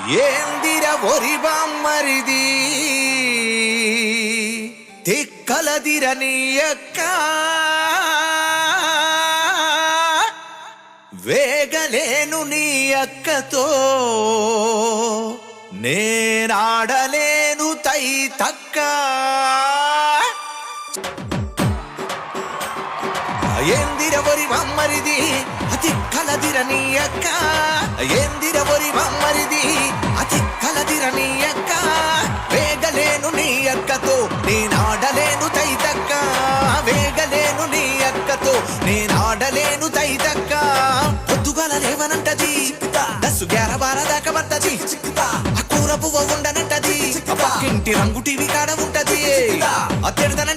ఏందిర ఒరి బామ్మరిది తిక్కలదిర నీ అక్క వేగలేను నీ అక్కతో నేనాడలేను తై తక్క ఏందిర ఒరి బామ్మరిది అతి కలదిర నీ అక్క ఏందిర ఒరి బామ్మరిది అతి కలదిర నీ అక్క వేగలేను నీ అక్కతో నేనాడలేను తైతక్క వేగలేను నీ అక్కతో నేనాడలేను తైతక్క పొద్దుగల లేవనంటది దస్సు గ్యార బార దాకా పట్టది ఆ కూర పువ్వ ఉండనంటది పక్కింటి రంగు టీవీ కాడ ఉంటది అత్తెడదన